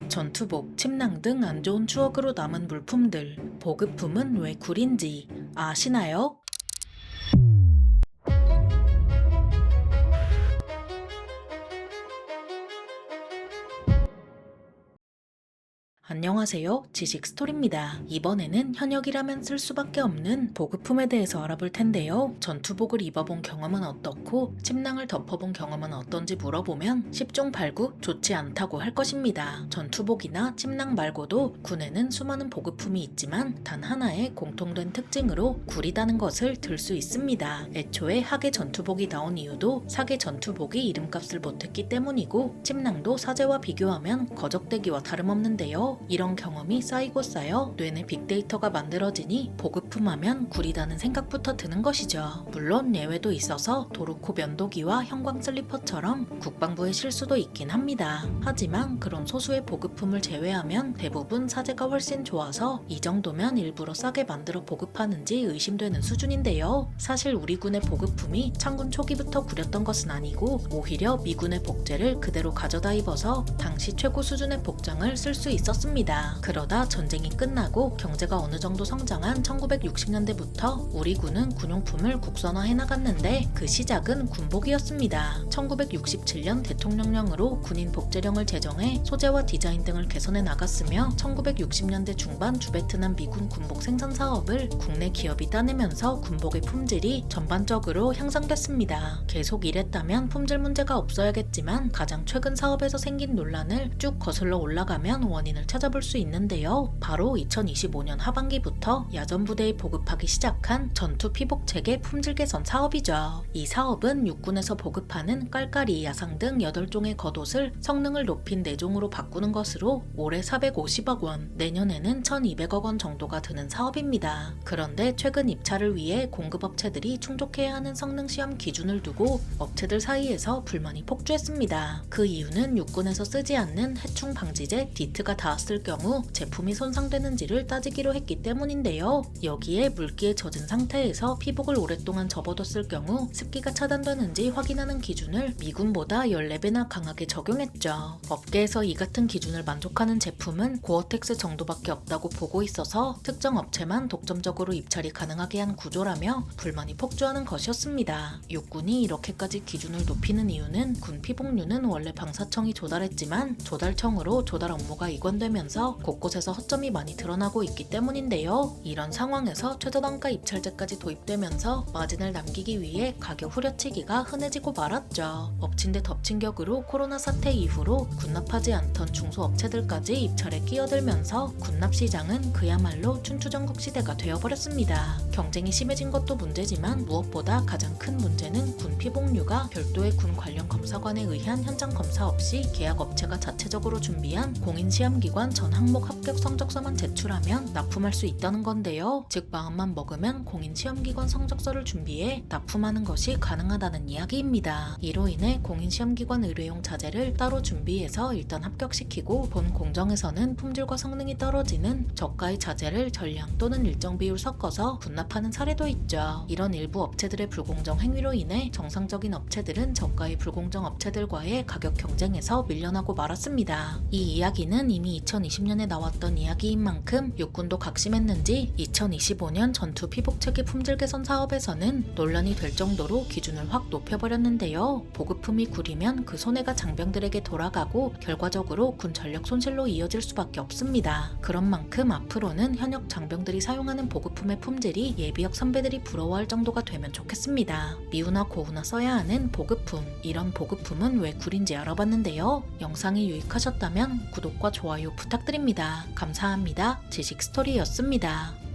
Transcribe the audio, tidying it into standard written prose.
전투복, 침낭 등 안 좋은 추억으로 남은 물품들, 보급품은 왜 구린지 아시나요? 안녕하세요. 지식스토리입니다. 이번에는 현역이라면 쓸 수밖에 없는 보급품에 대해서 알아볼 텐데요. 전투복을 입어본 경험은 어떻고 침낭을 덮어본 경험은 어떤지 물어보면 10종 발구 좋지 않다고 할 것입니다. 전투복이나 침낭 말고도 군에는 수많은 보급품이 있지만 단 하나의 공통된 특징으로 구리다는 것을 들 수 있습니다. 애초에 하계 전투복이 나온 이유도 사계 전투복이 이름값을 못했기 때문이고 침낭도 사제와 비교하면 거적대기와 다름없는데요. 이런 경험이 쌓이고 쌓여 뇌내 빅데이터가 만들어지니 보급품 하면 구리다는 생각부터 드는 것이죠. 물론 예외도 있어서 도르코 면도기와 형광 슬리퍼처럼 국방부의 실수도 있긴 합니다. 하지만 그런 소수의 보급품을 제외하면 대부분 사제가 훨씬 좋아서 이 정도면 일부러 싸게 만들어 보급하는지 의심되는 수준인데요. 사실 우리 군의 보급품이 창군 초기부터 구렸던 것은 아니고 오히려 미군의 복제를 그대로 가져다 입어서 당시 최고 수준의 복장을 쓸 수 있었습니다. 그러다 전쟁이 끝나고 경제가 어느 정도 성장한 1960년대부터 우리 군은 군용품을 국산화해 나갔는데 그 시작은 군복이었습니다. 1967년 대통령령으로 군인 복제령을 제정해 소재와 디자인 등을 개선해 나갔으며 1960년대 중반 주베트남 미군 군복 생산 사업을 국내 기업이 따내면서 군복의 품질이 전반적으로 향상됐습니다. 계속 이랬다면 품질 문제가 없어야겠지만 가장 최근 사업에서 생긴 논란을 쭉 거슬러 올라가면 원인을 찾아볼 수 있는데요. 바로 2025년 하반기부터 야전부대에 보급하기 시작한 전투 피복 체계 품질 개선 사업이죠. 이 사업은 육군에서 보급하는 깔깔이, 야상 등 8종의 겉옷을 성능을 높인 4종으로 바꾸는 것으로 올해 450억 원, 내년에는 1200억 원 정도가 드는 사업입니다. 그런데 최근 입찰을 위해 공급업체들이 충족해야 하는 성능 시험 기준을 두고 업체들 사이에서 불만이 폭주했습니다. 그 이유는 육군에서 쓰지 않는 해충 방지제 디트가 닿았을 경우 제품이 손상되는지를 따지기로 했기 때문인데요. 여기에 물기에 젖은 상태에서 피복을 오랫동안 접어뒀을 경우 습기가 차단되는지 확인하는 기준을 미군보다 14배나 강하게 적용했죠. 업계에서 이 같은 기준을 만족하는 제품은 고어텍스 정도밖에 없다고 보고 있어서 특정 업체만 독점적으로 입찰이 가능하게 한 구조라며 불만이 폭주하는 것이었습니다. 육군이 이렇게까지 기준을 높이는 이유는 군 피복류는 원래 방사청이 조달했지만 조달청으로 조달 업무가 이관되면서 곳곳에서 허점이 많이 드러나고 있기 때문인데요. 이런 상황에서 최저단가 입찰제까지 도입되면서 마진을 남기기 위해 가격 후려치기가 흔해지고 말았죠. 엎친 데 덮친 격으로 코로나 사태 이후로 군납하지 않던 중소업체들까지 입찰에 끼어들면서 군납 시장은 그야말로 춘추전국 시대가 되어버렸습니다. 경쟁이 심해진 것도 문제지만 무엇보다 가장 큰 문제는 군 피복류가 별도의 군 관련 검사관에 의한 현장 검사 없이 계약업체가 자체적으로 준비한 공인시험기관 전 항목 합격 성적서만 제출하면 납품할 수 있다는 건데요. 즉 마음만 먹으면 공인시험기관 성적서를 준비해 납품하는 것이 가능하다는 이야기입니다. 이로 인해 공인시험기관 의뢰용 자재를 따로 준비해서 일단 합격시키고 본 공정에서는 품질과 성능이 떨어지는 저가의 자재를 전량 또는 일정 비율 섞어서 분납하는 사례도 있죠. 이런 일부 업체들의 불공정 행위로 인해 정상적인 업체들은 저가의 불공정 업체들과의 가격 경쟁에서 밀려나고 말았습니다. 이 이야기는 이미 2020년에 나왔던 이야기인 만큼 육군도 각심했는지 2025년 전투 피복체계 품질 개선 사업에서는 논란이 될 정도로 기준을 확 높여버렸는데요. 보급품이 구리면 그 손해가 장병들에게 돌아가고 결과적으로 군 전력 손실로 이어질 수밖에 없습니다. 그런 만큼 앞으로는 현역 장병들이 사용하는 보급품의 품질이 예비역 선배들이 부러워할 정도가 되면 좋겠습니다. 미우나 고우나 써야 하는 보급품, 이런 보급품은 왜 구린지 알아봤는데요. 영상이 유익하셨다면 구독과 좋아요 부탁드립니다. 감사합니다. 지식스토리였습니다.